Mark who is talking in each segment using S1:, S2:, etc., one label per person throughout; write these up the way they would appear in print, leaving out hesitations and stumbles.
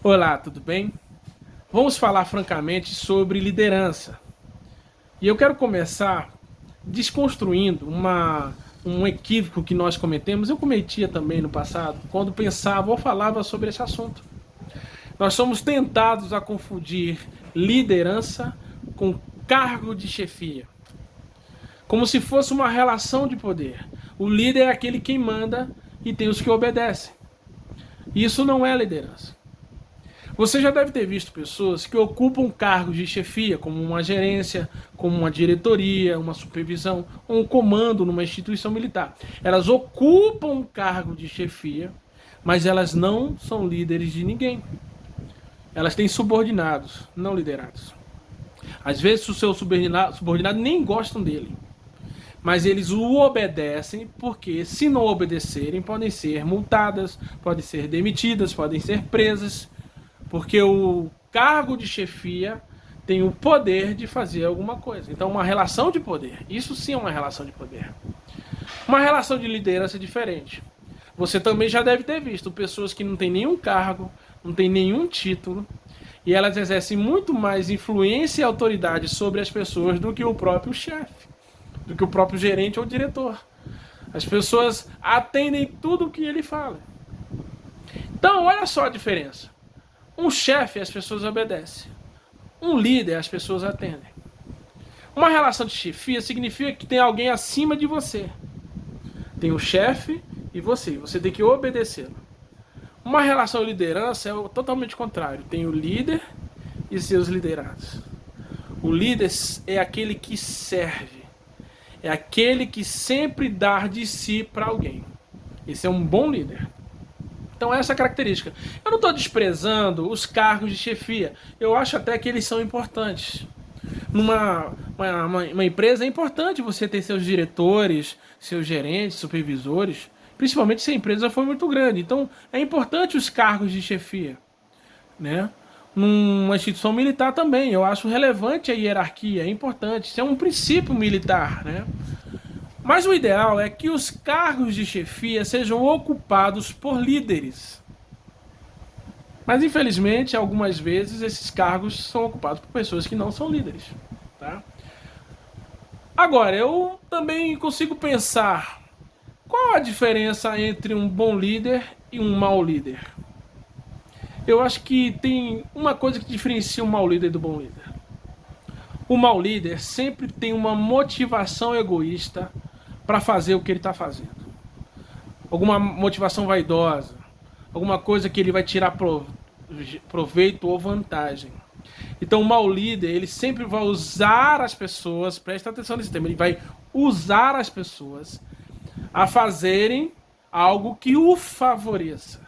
S1: Olá, tudo bem? Vamos falar francamente sobre liderança. E eu quero começar desconstruindo um equívoco que nós cometemos. Eu cometia também no passado, quando pensava ou falava sobre esse assunto. Nós somos tentados a confundir liderança com cargo de chefia, como se fosse uma relação de poder. O líder é aquele quem manda e tem os que obedecem. Isso não é liderança. Você já deve ter visto pessoas que ocupam cargos de chefia, como uma gerência, como uma diretoria, uma supervisão, ou um comando numa instituição militar. Elas ocupam um cargo de chefia, mas elas não são líderes de ninguém. Elas têm subordinados, não liderados. Às vezes os seus subordinados nem gostam dele, mas eles o obedecem porque, se não obedecerem, podem ser multadas, podem ser demitidas, podem ser presas. Porque o cargo de chefia tem o poder de fazer alguma coisa. Então, uma relação de poder. Isso sim é uma relação de poder. Uma relação de liderança é diferente. Você também já deve ter visto pessoas que não têm nenhum cargo, não têm nenhum título, e elas exercem muito mais influência e autoridade sobre as pessoas do que o próprio chefe, do que o próprio gerente ou diretor. As pessoas atendem tudo o que ele fala. Então, olha só a diferença. Um chefe, as pessoas obedecem. Um líder, as pessoas atendem. Uma relação de chefia significa que tem alguém acima de você. Tem o chefe e você. Você tem que obedecê-lo. Uma relação de liderança é totalmente contrário. Tem o líder e seus liderados. O líder é aquele que serve. É aquele que sempre dá de si para alguém. Esse é um bom líder. Então essa é a característica. Eu não estou desprezando os cargos de chefia. Eu acho até que eles são importantes. Numa empresa é importante você ter seus diretores, seus gerentes, supervisores, principalmente se a empresa for muito grande. Então é importante os cargos de chefia, né? Numa instituição militar também, eu acho relevante a hierarquia, é importante. Isso é um princípio militar, né? Mas o ideal é que os cargos de chefia sejam ocupados por líderes. Mas infelizmente, algumas vezes esses cargos são ocupados por pessoas que não são líderes. Tá? Agora, eu também consigo pensar qual a diferença entre um bom líder e um mau líder. Eu acho que tem uma coisa que diferencia o mau líder do bom líder. O mau líder sempre tem uma motivação egoísta para fazer o que ele está fazendo. Alguma motivação vaidosa, alguma coisa que ele vai tirar proveito ou vantagem. Então o mau líder, ele sempre vai usar as pessoas, presta atenção nesse tema, ele vai usar as pessoas a fazerem algo que o favoreça.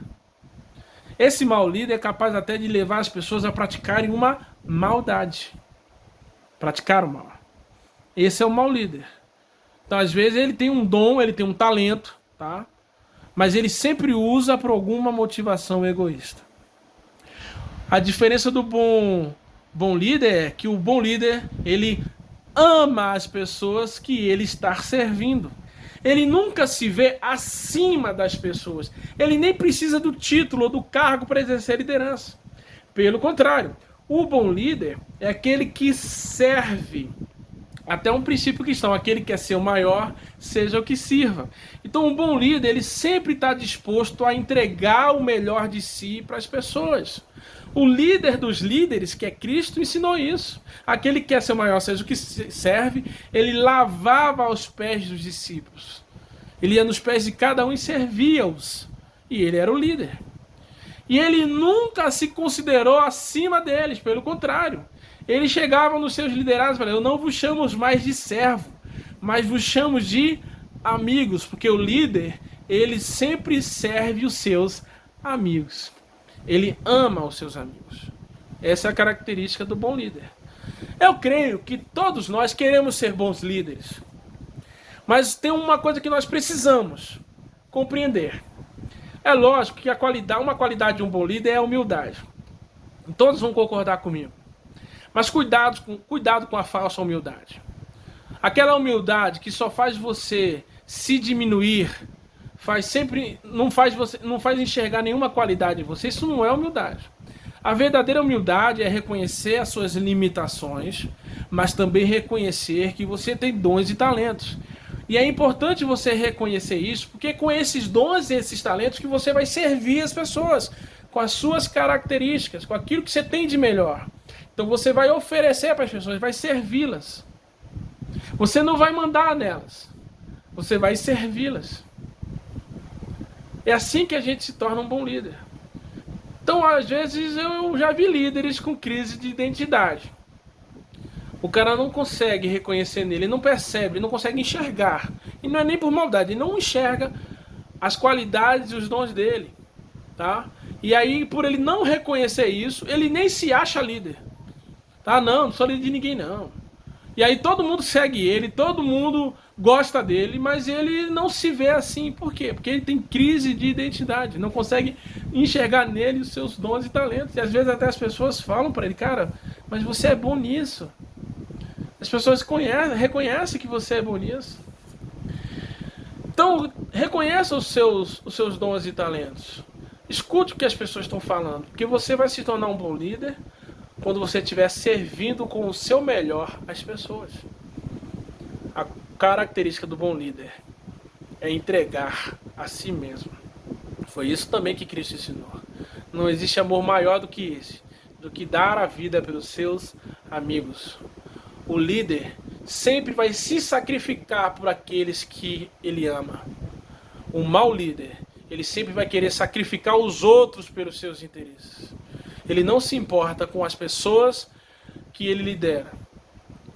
S1: Esse mau líder é capaz até de levar as pessoas a praticarem uma maldade. Praticar o mal. Esse é o mau líder. Então, às vezes, ele tem um dom, ele tem um talento, tá? Mas ele sempre usa por alguma motivação egoísta. A diferença do bom líder é que o bom líder, ele ama as pessoas que ele está servindo. Ele nunca se vê acima das pessoas. Ele nem precisa do título ou do cargo para exercer liderança. Pelo contrário, o bom líder é aquele que serve. Até um princípio cristão, aquele que quer ser o maior, seja o que sirva. Então, um bom líder, ele sempre está disposto a entregar o melhor de si para as pessoas. O líder dos líderes, que é Cristo, ensinou isso. Aquele que quer ser o maior, seja o que serve, ele lavava os pés dos discípulos. Ele ia nos pés de cada um e servia-os. E ele era o líder. E ele nunca se considerou acima deles, pelo contrário. Ele chegava nos seus liderados e falava: eu não vos chamo mais de servo, mas vos chamo de amigos, porque o líder, ele sempre serve os seus amigos. Ele ama os seus amigos. Essa é a característica do bom líder. Eu creio que todos nós queremos ser bons líderes, mas tem uma coisa que nós precisamos compreender. É lógico que uma qualidade de um bom líder é a humildade. Todos vão concordar comigo. Mas cuidado com a falsa humildade. Aquela humildade que só faz você se diminuir, não faz enxergar nenhuma qualidade em você. Isso não é humildade. A verdadeira humildade é reconhecer as suas limitações, mas também reconhecer que você tem dons e talentos. E é importante você reconhecer isso, porque com esses dons e esses talentos que você vai servir as pessoas, com as suas características, com aquilo que você tem de melhor. Então você vai oferecer para as pessoas, vai servi-las. Você não vai mandar nelas, você vai servi-las. É assim que a gente se torna um bom líder. Então, às vezes, eu já vi líderes com crise de identidade. O cara não consegue reconhecer nele, ele não percebe, ele não consegue enxergar. E não é nem por maldade, ele não enxerga as qualidades e os dons dele. Tá? E aí, por ele não reconhecer isso, ele nem se acha líder. Tá? Não sou líder de ninguém, não. E aí todo mundo segue ele, todo mundo gosta dele, mas ele não se vê assim. Por quê? Porque ele tem crise de identidade, não consegue enxergar nele os seus dons e talentos. E às vezes até as pessoas falam para ele, cara, mas você é bom nisso. As pessoas reconhecem que você é bom nisso. Então, reconheça os seus dons e talentos. Escute o que as pessoas estão falando, porque você vai se tornar um bom líder quando você estiver servindo com o seu melhor as pessoas. A característica do bom líder é entregar a si mesmo. Foi isso também que Cristo ensinou. Não existe amor maior do que esse, do que dar a vida pelos seus amigos. O líder sempre vai se sacrificar por aqueles que ele ama. O mau líder, ele sempre vai querer sacrificar os outros pelos seus interesses. Ele não se importa com as pessoas que ele lidera.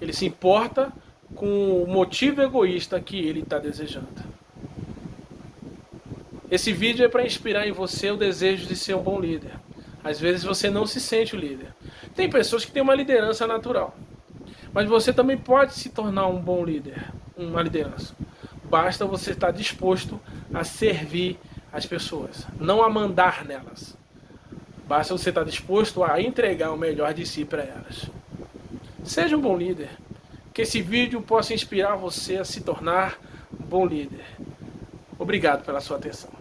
S1: Ele se importa com o motivo egoísta que ele está desejando. Esse vídeo é para inspirar em você o desejo de ser um bom líder. Às vezes você não se sente o líder. Tem pessoas que têm uma liderança natural. Mas você também pode se tornar um bom líder, uma liderança. Basta você estar disposto a servir as pessoas, não a mandar nelas. Basta você estar disposto a entregar o melhor de si para elas. Seja um bom líder. Que esse vídeo possa inspirar você a se tornar um bom líder. Obrigado pela sua atenção.